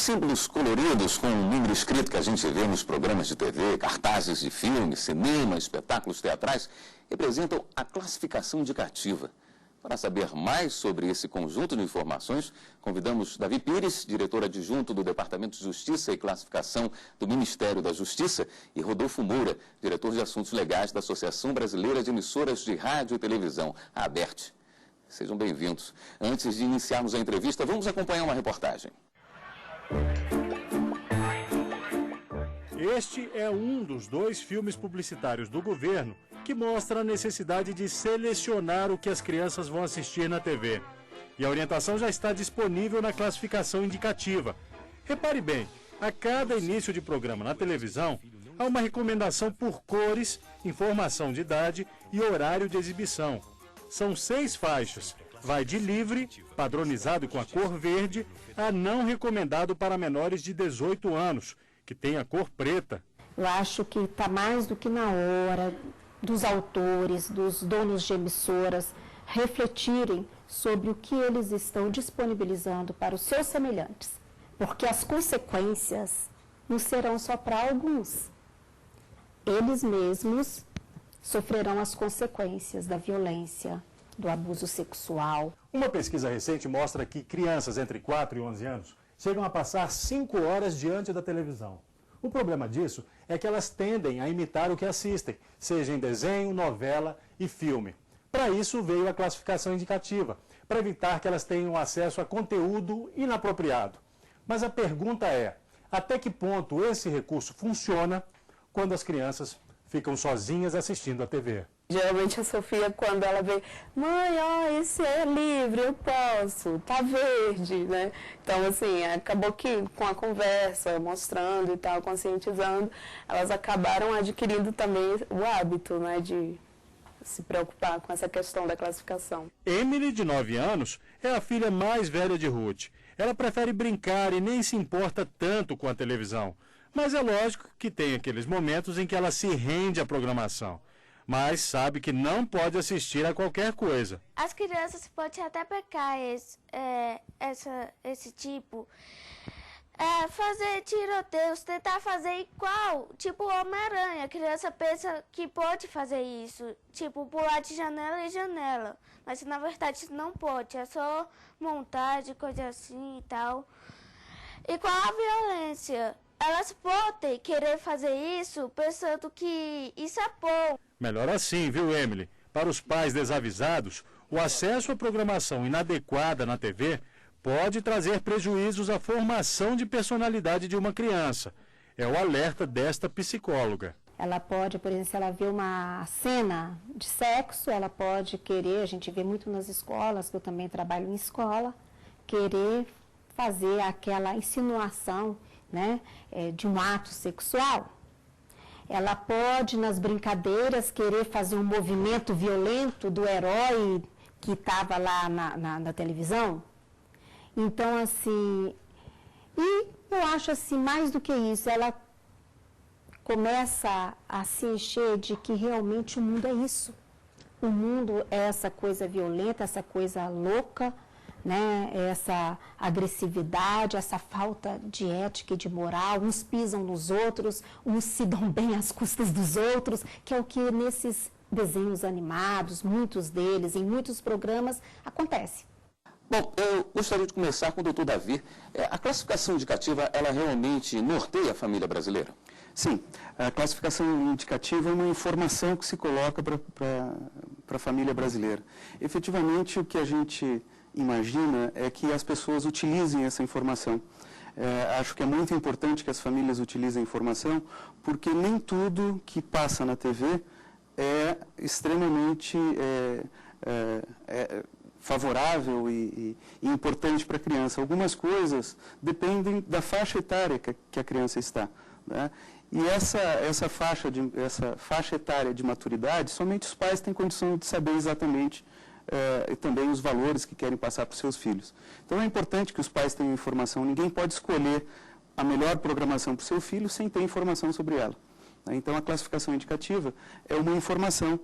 símbolos coloridos com um número escrito que a gente vê nos programas de TV, cartazes de filmes, cinema, espetáculos teatrais, representam a classificação indicativa. Para saber mais sobre esse conjunto de informações, convidamos Davi Pires, diretor adjunto do Departamento de Justiça e Classificação do Ministério da Justiça, e Rodolfo Moura, diretor de Assuntos Legais da Associação Brasileira de Emissoras de Rádio e Televisão, a ABERT. Sejam bem-vindos. Antes de iniciarmos a entrevista, vamos acompanhar uma reportagem. Este é um dos 2 filmes publicitários do governo que mostra a necessidade de selecionar o que as crianças vão assistir na TV. E a orientação já está disponível na classificação indicativa. Repare bem, a cada início de programa na televisão, há uma recomendação por cores, informação de idade e horário de exibição. São 6 faixas. Vai de livre, padronizado com a cor verde, a não recomendado para menores de 18 anos, que tem a cor preta. Eu acho que está mais do que na hora dos autores, dos donos de emissoras, refletirem sobre o que eles estão disponibilizando para os seus semelhantes. Porque as consequências não serão só para alguns. Eles mesmos sofrerão as consequências da violência, do abuso sexual. Uma pesquisa recente mostra que crianças entre 4 e 11 anos chegam a passar 5 horas diante da televisão. O problema disso é que elas tendem a imitar o que assistem, seja em desenho, novela e filme. Para isso veio a classificação indicativa, para evitar que elas tenham acesso a conteúdo inapropriado. Mas a pergunta é, até que ponto esse recurso funciona quando as crianças ficam sozinhas assistindo a TV? Geralmente a Sofia, quando ela vê, mãe, ó, esse é livre, eu posso, tá verde, né? Então, assim, acabou que com a conversa, mostrando e tal, conscientizando, elas acabaram adquirindo também o hábito, né, de se preocupar com essa questão da classificação. Emily, de 9 anos, é a filha mais velha de Ruth. Ela prefere brincar e nem se importa tanto com a televisão. Mas é lógico que tem aqueles momentos em que ela se rende à programação. Mas sabe que não pode assistir a qualquer coisa. As crianças podem até pecar esse tipo. Fazer tiroteios, tentar fazer igual, tipo Homem-Aranha. A criança pensa que pode fazer isso, tipo pular de janela em janela. Mas na verdade não pode, é só montagem, coisa assim e tal. E com a violência, elas podem querer fazer isso pensando que isso é bom. Melhor assim, viu, Emily? Para os pais desavisados, o acesso à programação inadequada na TV pode trazer prejuízos à formação de personalidade de uma criança. É o alerta desta psicóloga. Ela pode, por exemplo, se ela vê uma cena de sexo, ela pode querer, a gente vê muito nas escolas, que eu também trabalho em escola, querer fazer aquela insinuação, né, de um ato sexual. Ela pode, nas brincadeiras, querer fazer um movimento violento do herói que estava lá na televisão. Então, assim, e eu acho assim, mais do que isso, ela começa a se encher de que realmente o mundo é isso. O mundo é essa coisa violenta, essa coisa louca, né? Essa agressividade, essa falta de ética e de moral, uns pisam nos outros, uns se dão bem às custas dos outros, que é o que nesses desenhos animados, muitos deles, em muitos programas, acontece. Bom, eu gostaria de começar com o doutor Davi. A classificação indicativa, ela realmente norteia a família brasileira? Sim, a classificação indicativa é uma informação que se coloca para a família brasileira. Efetivamente, o que a gente imagina é que as pessoas utilizem essa informação. Acho que é muito importante que as famílias utilizem a informação, porque nem tudo que passa na TV é extremamente favorável e importante para a criança. Algumas coisas dependem da faixa etária que a criança está, né? E essa faixa etária de maturidade, somente os pais têm condição de saber exatamente e também os valores que querem passar para os seus filhos. Então é importante que os pais tenham informação. Ninguém pode escolher a melhor programação para o seu filho sem ter informação sobre ela. Então a classificação indicativa é uma informação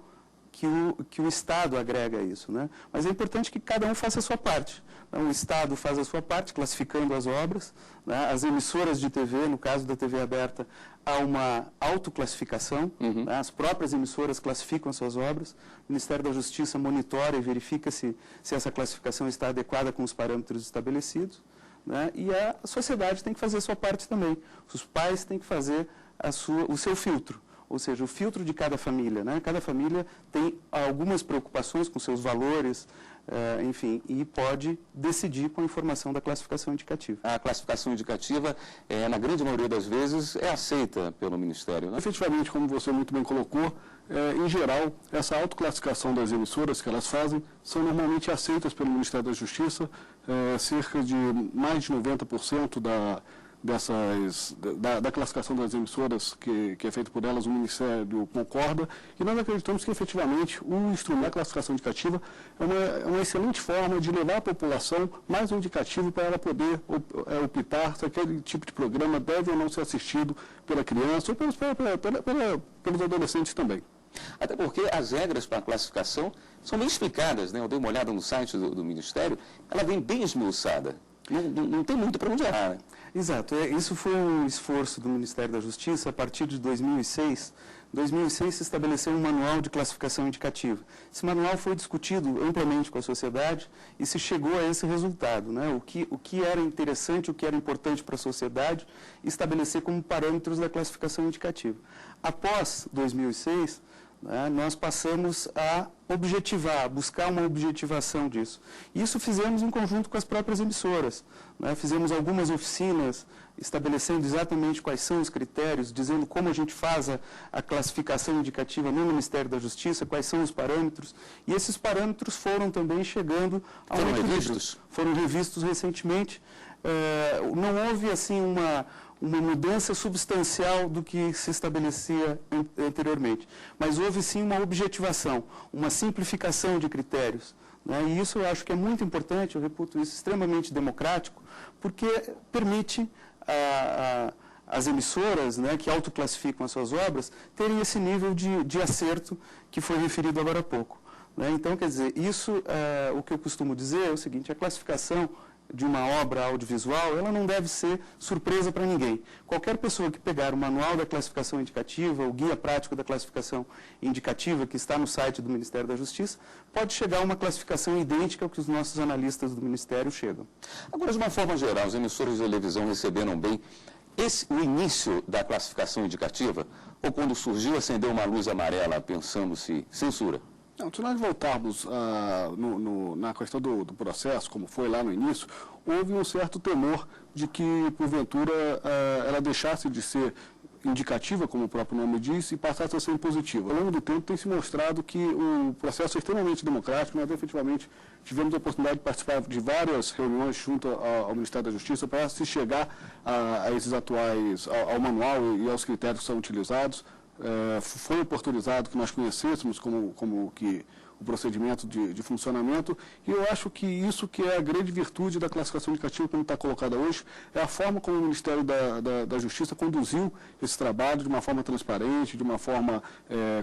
que o Estado agrega a isso, né? Mas é importante que cada um faça a sua parte. Então, o Estado faz a sua parte, classificando as obras, né? As emissoras de TV, no caso da TV aberta, há uma autoclassificação, né? As próprias emissoras classificam as suas obras, o Ministério da Justiça monitora e verifica se essa classificação está adequada com os parâmetros estabelecidos, né? E a sociedade tem que fazer a sua parte também. Os pais têm que fazer o seu filtro, ou seja, o filtro de cada família, né? Cada família tem algumas preocupações com seus valores, enfim, e pode decidir com a informação da classificação indicativa. A classificação indicativa, na grande maioria das vezes, é aceita pelo Ministério, né? Efetivamente, como você muito bem colocou, em geral, essa autoclassificação das emissoras que elas fazem são normalmente aceitas pelo Ministério da Justiça, cerca de mais de 90% da classificação das emissoras que é feita por elas, o Ministério concorda, e nós acreditamos que efetivamente o instrumento da classificação indicativa é uma excelente forma de levar à população mais um indicativo para ela poder optar se aquele tipo de programa deve ou não ser assistido pela criança ou pelos adolescentes também. Até porque as regras para a classificação são bem explicadas, né? Eu dei uma olhada no site do Ministério, ela vem bem esmiuçada. Não tem muito para onde errar, né? Exato. Isso foi um esforço do Ministério da Justiça a partir de 2006. Em 2006 se estabeleceu um manual de classificação indicativa. Esse manual foi discutido amplamente com a sociedade e se chegou a esse resultado, né? O que era interessante, o que era importante para a sociedade, estabelecer como parâmetros da classificação indicativa. Após 2006, nós passamos a objetivar, buscar uma objetivação disso. Isso fizemos em conjunto com as próprias emissoras. Fizemos algumas oficinas estabelecendo exatamente quais são os critérios, dizendo como a gente faz a classificação indicativa no Ministério da Justiça, quais são os parâmetros. E esses parâmetros foram também chegando a Foram revistos? Foram revistos recentemente. Não houve, assim, uma mudança substancial do que se estabelecia anteriormente. Mas houve, sim, uma objetivação, uma simplificação de critérios. E isso eu acho que é muito importante, eu reputo isso extremamente democrático, porque permite as emissoras, que autoclassificam as suas obras, terem esse nível de acerto que foi referido agora há pouco. Então, quer dizer, isso, o que eu costumo dizer é o seguinte: a classificação de uma obra audiovisual, ela não deve ser surpresa para ninguém. Qualquer pessoa que pegar o manual da classificação indicativa, o guia prático da classificação indicativa, que está no site do Ministério da Justiça, pode chegar a uma classificação idêntica ao que os nossos analistas do Ministério chegam. Agora, de uma forma geral, os emissores de televisão receberam bem o início da classificação indicativa, ou quando surgiu, acendeu uma luz amarela pensando-se censura? Não, se nós voltarmos na questão do processo, como foi lá no início, houve um certo temor de que, porventura, ela deixasse de ser indicativa, como o próprio nome diz, e passasse a ser impositiva. Ao longo do tempo tem se mostrado que o processo é extremamente democrático. Nós efetivamente tivemos a oportunidade de participar de várias reuniões junto ao Ministério da Justiça para se chegar a esses atuais, ao manual e aos critérios que são utilizados. Foi oportunizado que nós conhecêssemos como que o procedimento de funcionamento, e eu acho que isso que é a grande virtude da classificação indicativa como está colocada hoje, é a forma como o Ministério da Justiça conduziu esse trabalho de uma forma transparente, de uma forma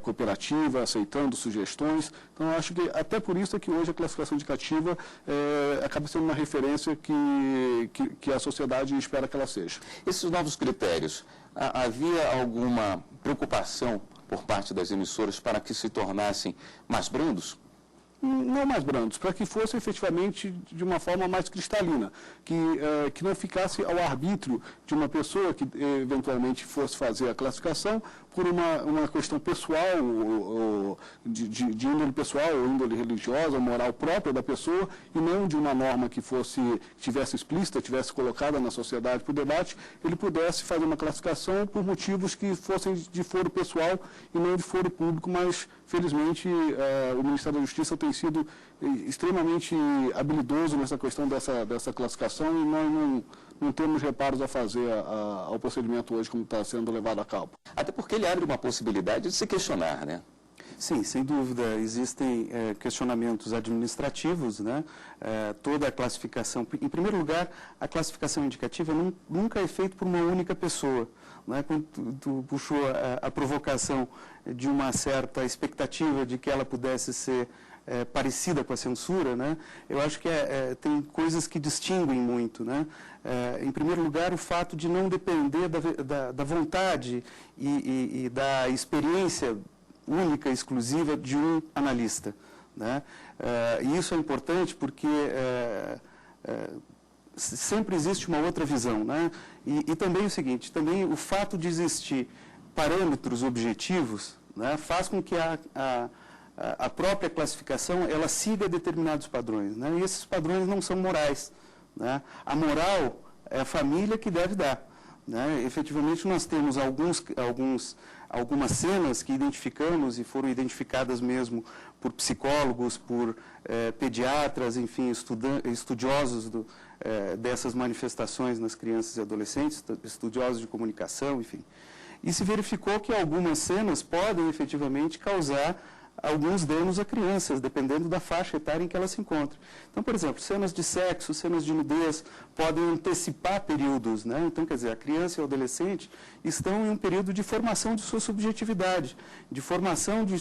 cooperativa, aceitando sugestões. Então, eu acho que até por isso é que hoje a classificação indicativa acaba sendo uma referência que a sociedade espera que ela seja. Esses novos critérios, havia alguma preocupação por parte das emissoras para que se tornassem mais brandos? Não mais brandos, para que fosse efetivamente de uma forma mais cristalina, que não ficasse ao arbítrio de uma pessoa que eventualmente fosse fazer a classificação por uma questão pessoal, ou de índole pessoal, ou índole religiosa, ou moral própria da pessoa, e não de uma norma que tivesse explícita, tivesse colocada na sociedade para o debate, ele pudesse fazer uma classificação por motivos que fossem de foro pessoal e não de foro público, mas felizmente o Ministério da Justiça tem sido extremamente habilidoso nessa questão dessa classificação, e nós não temos reparos a fazer ao procedimento hoje como está sendo levado a cabo. Até porque ele abre uma possibilidade de se questionar, né? Sim, sem dúvida. Existem questionamentos administrativos, né? Toda a classificação, em primeiro lugar, a classificação indicativa nunca é feita por uma única pessoa. Né? Quando tu puxou a provocação de uma certa expectativa de que ela pudesse ser parecida com a censura, né? Eu acho que tem coisas que distinguem muito, né? Em primeiro lugar, o fato de não depender da vontade e da experiência única, exclusiva de um analista, né? E isso é importante porque sempre existe uma outra visão, né? E também o seguinte, também o fato de existir parâmetros objetivos, né, faz com que a própria classificação ela siga determinados padrões, né? E esses padrões não são morais, né? A moral é a família que deve dar, né? Efetivamente nós temos algumas cenas que identificamos e foram identificadas mesmo por psicólogos, por pediatras, enfim, estudiosos dessas manifestações nas crianças e adolescentes, estudiosos de comunicação, enfim. E se verificou que algumas cenas podem efetivamente causar alguns danos a crianças, dependendo da faixa etária em que ela se encontra. Então, por exemplo, cenas de sexo, cenas de nudez podem antecipar períodos, né? Então, quer dizer, a criança e o adolescente estão em um período de formação de sua subjetividade, de formação de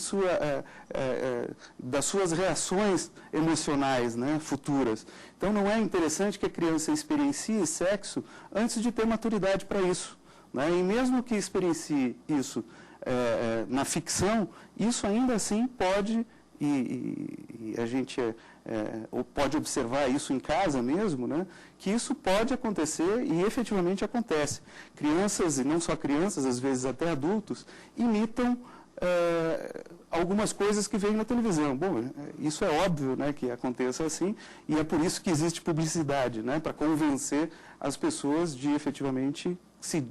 das suas reações emocionais, né, futuras. Então, não é interessante que a criança experiencie sexo antes de ter maturidade para isso, né? E mesmo que experiencie isso na ficção, isso ainda assim pode, e a gente pode observar isso em casa mesmo, né, que isso pode acontecer e efetivamente acontece. Crianças, e não só crianças, às vezes até adultos, imitam algumas coisas que veem na televisão. Bom, isso é óbvio, né, que aconteça assim, e é por isso que existe publicidade, né, para convencer as pessoas de efetivamente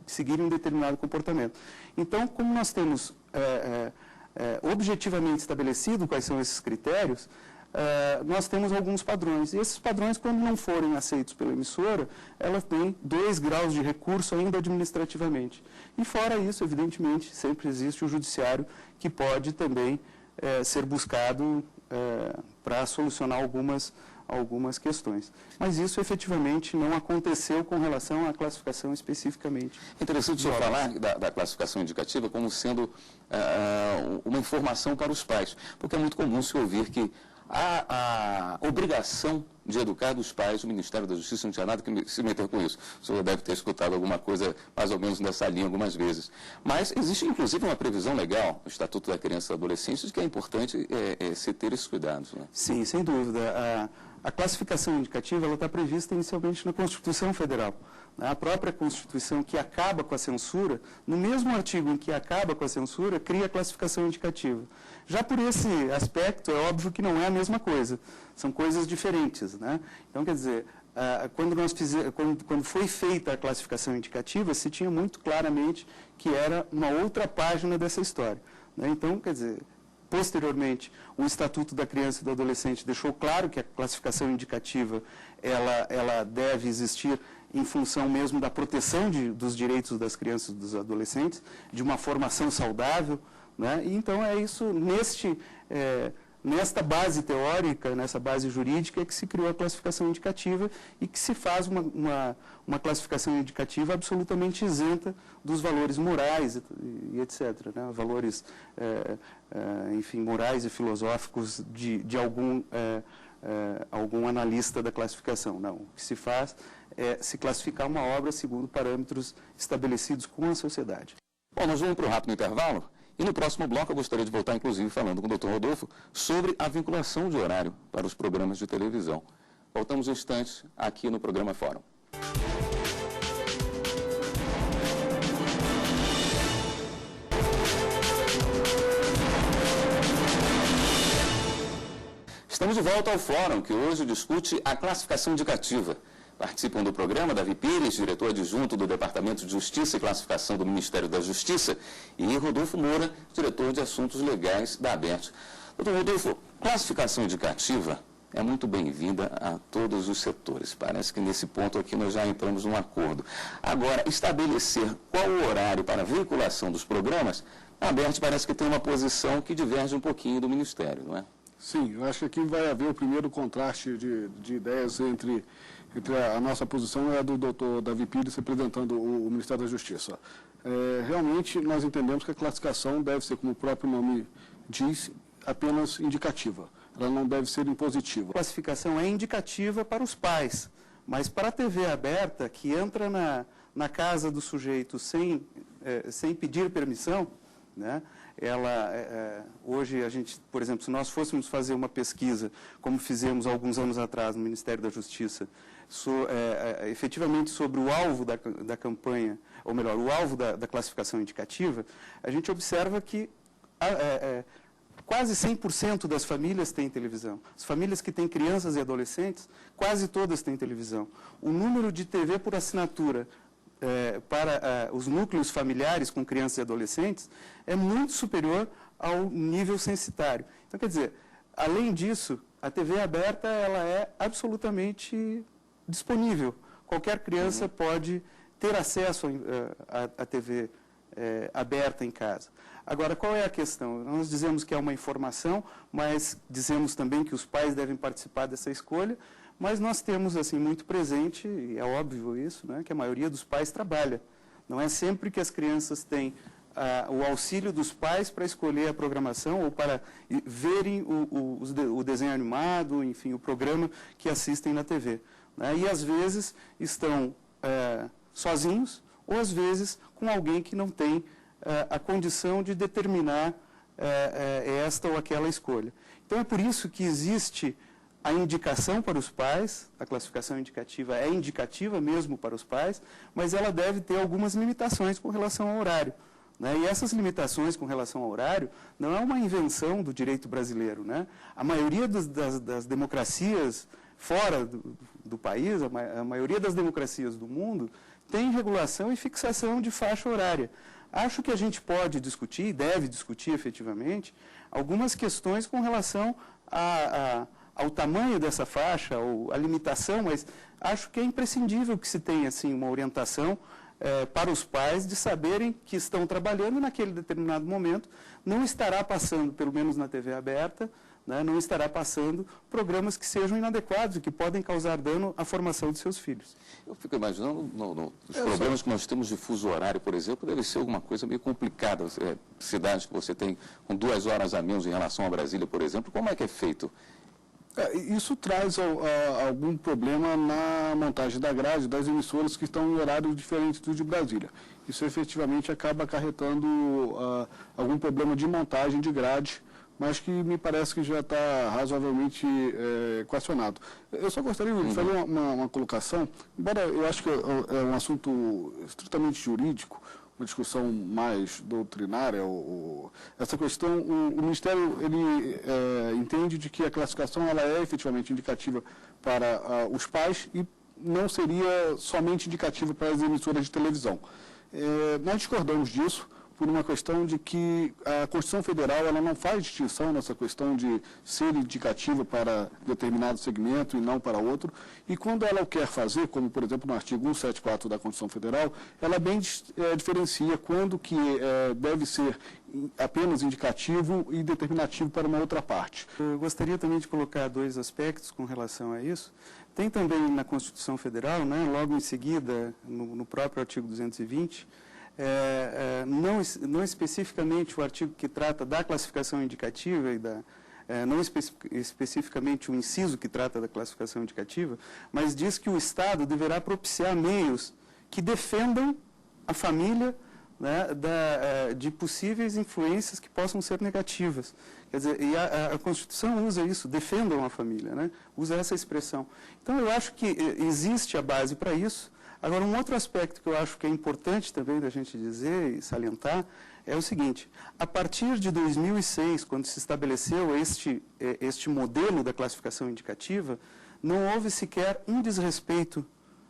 seguirem um determinado comportamento. Então, como nós temos objetivamente estabelecido quais são esses critérios, nós temos alguns padrões. E esses padrões, quando não forem aceitos pela emissora, elas têm 2 graus de recurso ainda administrativamente. E fora isso, evidentemente, sempre existe o judiciário que pode também ser buscado para solucionar algumas questões. Mas isso efetivamente não aconteceu com relação à classificação especificamente. É interessante o senhor falar da classificação indicativa como sendo uma informação para os pais, porque é muito comum se ouvir que a obrigação de educar dos pais, o Ministério da Justiça não tinha nada que se meter com isso. O senhor deve ter escutado alguma coisa mais ou menos nessa linha algumas vezes. Mas existe inclusive uma previsão legal no Estatuto da Criança e do Adolescente de que é importante se ter esses cuidados, né? Sim, sem dúvida. A classificação indicativa está prevista inicialmente na Constituição Federal. A própria Constituição, que acaba com a censura, no mesmo artigo em que acaba com a censura, cria a classificação indicativa. Já por esse aspecto, é óbvio que não é a mesma coisa. São coisas diferentes, né? Então, quer dizer, quando foi feita a classificação indicativa, se tinha muito claramente que era uma outra página dessa história, né? Então, quer dizer, posteriormente, o Estatuto da Criança e do Adolescente deixou claro que a classificação indicativa ela deve existir em função mesmo da proteção dos direitos das crianças e dos adolescentes, de uma formação saudável, né? E então é isso, nesta base teórica, nessa base jurídica, que se criou a classificação indicativa e que se faz uma classificação indicativa absolutamente isenta dos valores morais e etc., né? Valores, enfim, morais e filosóficos de algum analista da classificação. Não, o que se faz é se classificar uma obra segundo parâmetros estabelecidos com a sociedade. Bom, nós vamos para um rápido intervalo. E no próximo bloco eu gostaria de voltar, inclusive, falando com o Dr. Rodolfo sobre a vinculação de horário para os programas de televisão. Voltamos um instante aqui no programa Fórum. Estamos de volta ao Fórum, que hoje discute a classificação indicativa. Participam do programa Davi Pires, diretor adjunto do Departamento de Justiça e Classificação do Ministério da Justiça, e Rodolfo Moura, diretor de Assuntos Legais da ABERT. Doutor Rodolfo, classificação indicativa é muito bem-vinda a todos os setores. Parece que nesse ponto aqui nós já entramos num acordo. Agora, estabelecer qual o horário para a veiculação dos programas, a ABERT parece que tem uma posição que diverge um pouquinho do Ministério, não é? Sim, eu acho que aqui vai haver o primeiro contraste de ideias entre a nossa posição e a do doutor Davi Pires, representando o Ministério da Justiça. Realmente, nós entendemos que a classificação deve ser, como o próprio nome diz, apenas indicativa. Ela não deve ser impositiva. A classificação é indicativa para os pais, mas para a TV aberta, que entra na casa do sujeito sem pedir permissão, né? Hoje a gente, por exemplo, se nós fôssemos fazer uma pesquisa, como fizemos alguns anos atrás no Ministério da Justiça, efetivamente sobre o alvo da campanha, ou melhor, o alvo da classificação indicativa, a gente observa que quase 100% das famílias têm televisão. As famílias que têm crianças e adolescentes, quase todas têm televisão. O número de TV por assinatura para os núcleos familiares com crianças e adolescentes é muito superior ao nível censitário. Então, quer dizer, além disso, a TV aberta ela é absolutamente disponível. Qualquer criança pode ter acesso à TV aberta em casa. Agora, qual é a questão? Nós dizemos que é uma informação, mas dizemos também que os pais devem participar dessa escolha, mas nós temos assim muito presente, e é óbvio isso, né, que a maioria dos pais trabalha. Não é sempre que as crianças têm o auxílio dos pais para escolher a programação ou para verem o desenho animado, enfim, o programa que assistem na TV. Né? E às vezes estão sozinhos ou às vezes com alguém que não tem a condição de determinar esta ou aquela escolha. Então é por isso que existe a indicação para os pais, a classificação indicativa é indicativa mesmo para os pais, mas ela deve ter algumas limitações com relação ao horário. Né? E essas limitações com relação ao horário não é uma invenção do direito brasileiro. Né? A maioria das democracias fora do país, a maioria das democracias do mundo, tem regulação e fixação de faixa horária. Acho que a gente pode discutir, e deve discutir efetivamente, algumas questões com relação ao tamanho dessa faixa, ou a limitação, mas acho que é imprescindível que se tenha assim, uma orientação para os pais de saberem que estão trabalhando naquele determinado momento, não estará passando, pelo menos na TV aberta, né, não estará passando programas que sejam inadequados e que podem causar dano à formação de seus filhos. Eu fico imaginando, os problemas que nós temos de fuso horário, por exemplo, deve ser alguma coisa meio complicada. Cidades que você tem com 2 horas a menos em relação a Brasília, por exemplo, como é que é feito? Isso traz algum problema na montagem da grade das emissoras que estão em horários diferentes do de Brasília. Isso efetivamente acaba acarretando algum problema de montagem de grade, mas que me parece que já está razoavelmente equacionado. Eu só gostaria de fazer uma colocação, embora eu acho que é um assunto estritamente jurídico, uma discussão mais doutrinária, essa questão, o Ministério ele entende de que a classificação ela é efetivamente indicativa para os pais e não seria somente indicativa para as emissoras de televisão. Nós discordamos disso por uma questão de que a Constituição Federal ela não faz distinção nessa questão de ser indicativa para determinado segmento e não para outro, e quando ela o quer fazer, como por exemplo no artigo 174 da Constituição Federal, ela bem diferencia quando que deve ser apenas indicativo e determinativo para uma outra parte. Eu gostaria também de colocar 2 aspectos com relação a isso. Tem também na Constituição Federal, né, logo em seguida, no próprio artigo 220, não especificamente o artigo que trata da classificação indicativa e não especificamente o inciso que trata da classificação indicativa, mas diz que o Estado deverá propiciar meios que defendam a família, né, de possíveis influências que possam ser negativas. Quer dizer, e a Constituição usa isso, defendam a família, né, usa essa expressão. Então, eu acho que existe a base para isso. Agora, um outro aspecto que eu acho que é importante também da gente dizer e salientar é o seguinte: a partir de 2006, quando se estabeleceu este modelo da classificação indicativa, não houve sequer um desrespeito,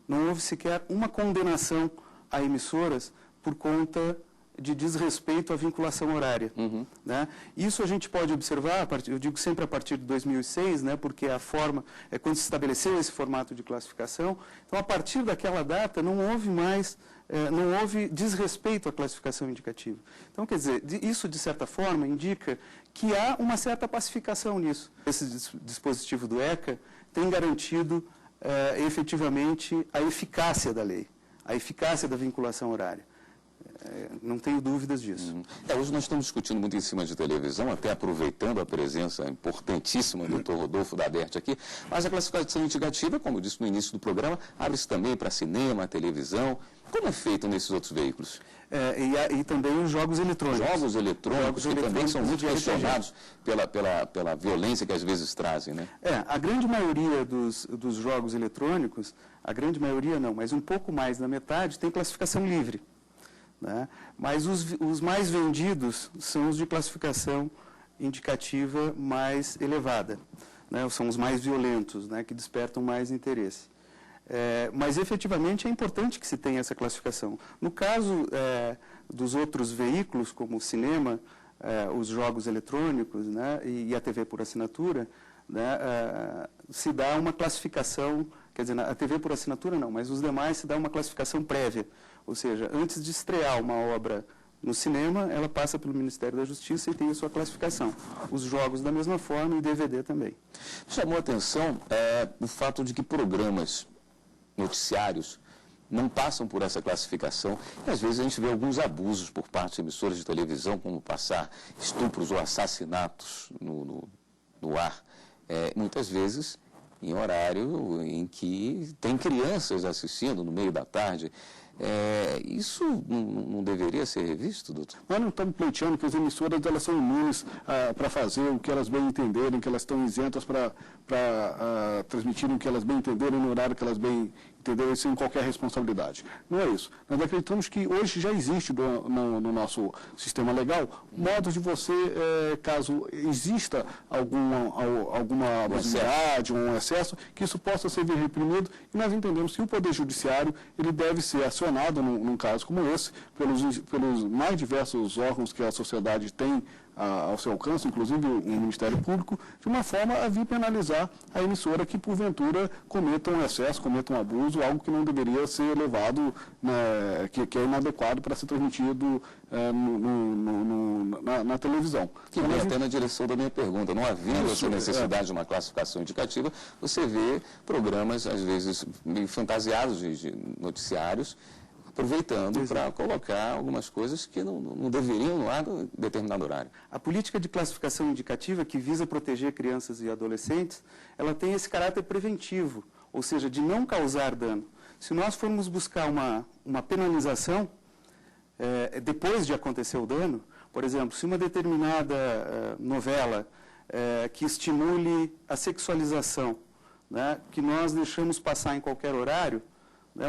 não houve sequer uma condenação a emissoras por conta de desrespeito à vinculação horária. Né? Isso a gente pode observar, eu digo sempre a partir de 2006, né, porque a forma, é quando se estabeleceu esse formato de classificação. Então, a partir daquela data, não houve desrespeito à classificação indicativa. Então, quer dizer, isso, de certa forma, indica que há uma certa pacificação nisso. Esse dispositivo do ECA tem garantido, efetivamente, a eficácia da lei, a eficácia da vinculação horária. Não tenho dúvidas disso. Hoje nós estamos discutindo muito em cima de televisão, até aproveitando a presença importantíssima do Dr. Rodolfo Dabert aqui, mas a classificação indicativa, como eu disse no início do programa, abre-se também para cinema, televisão. Como é feito nesses outros veículos? E também os jogos eletrônicos. Jogos eletrônicos que também são muito questionados pela violência que às vezes trazem, né? A grande maioria dos jogos eletrônicos, a grande maioria não, mas um pouco mais da metade, tem classificação livre. Né? Mas os mais vendidos são os de classificação indicativa mais elevada, né? São os mais violentos, né? Que despertam mais interesse. Mas, efetivamente, é importante que se tenha essa classificação. No caso dos outros veículos, como o cinema, os jogos eletrônicos, né? E a TV por assinatura, né? Se dá uma classificação, quer dizer, a TV por assinatura não, mas os demais se dá uma classificação prévia. Ou seja, antes de estrear uma obra no cinema, ela passa pelo Ministério da Justiça e tem a sua classificação. Os jogos da mesma forma e DVD também. Chamou a atenção o fato de que programas noticiários não passam por essa classificação e às vezes a gente vê alguns abusos por parte de emissoras de televisão, como passar estupros ou assassinatos no ar, muitas vezes em horário em que tem crianças assistindo no meio da tarde. Isso não deveria ser revisto, doutor? Nós não estamos pleiteando que as emissoras elas são imunes para fazer o que elas bem entenderem, que elas estão isentas para transmitirem o que elas bem entenderem no horário que elas bem entenderem, sem qualquer responsabilidade. Não é isso. Nós acreditamos que hoje já existe no nosso sistema legal modos de você, caso exista alguma abusividade, um excesso, que isso possa ser reprimido, e nós entendemos que o Poder Judiciário ele deve ser acionado num caso como esse, pelos mais diversos órgãos que a sociedade tem ao seu alcance, inclusive o Ministério Público, de uma forma a vir penalizar a emissora que, porventura, cometa um excesso, cometa um abuso, algo que não deveria ser levado, né, que é inadequado para ser transmitido na televisão. Que vem até na direção da minha pergunta. Não havendo essa necessidade de uma classificação indicativa, você vê programas, às vezes, meio fantasiados de noticiários, aproveitando para colocar algumas coisas que não deveriam no ar em determinado horário. A política de classificação indicativa, que visa proteger crianças e adolescentes, ela tem esse caráter preventivo, ou seja, de não causar dano. Se nós formos buscar uma penalização, depois de acontecer o dano, por exemplo, se uma determinada novela que estimule a sexualização, né, que nós deixamos passar em qualquer horário,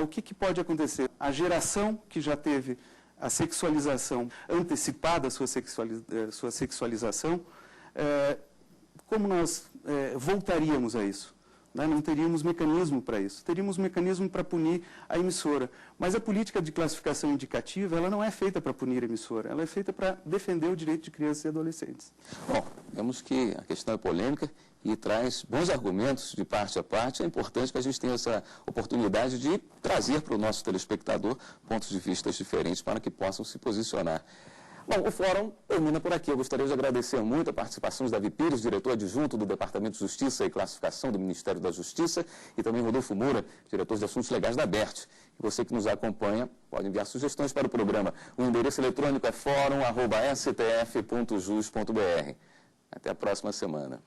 o que pode acontecer? A geração que já teve a sexualização antecipada, a sua sexualização, como nós voltaríamos a isso? Não teríamos mecanismo para isso. Teríamos mecanismo para punir a emissora. Mas a política de classificação indicativa, ela não é feita para punir a emissora, ela é feita para defender o direito de crianças e adolescentes. Bom, vemos que a questão é polêmica e traz bons argumentos de parte a parte. É importante que a gente tenha essa oportunidade de trazer para o nosso telespectador pontos de vista diferentes para que possam se posicionar. Bom, o fórum termina por aqui. Eu gostaria de agradecer muito a participação de Davi Pires, diretor adjunto do Departamento de Justiça e Classificação do Ministério da Justiça, e também Rodolfo Moura, diretor de Assuntos Legais da ABERT. E você que nos acompanha pode enviar sugestões para o programa. O endereço eletrônico é fórum@stf.jus.br. Até a próxima semana.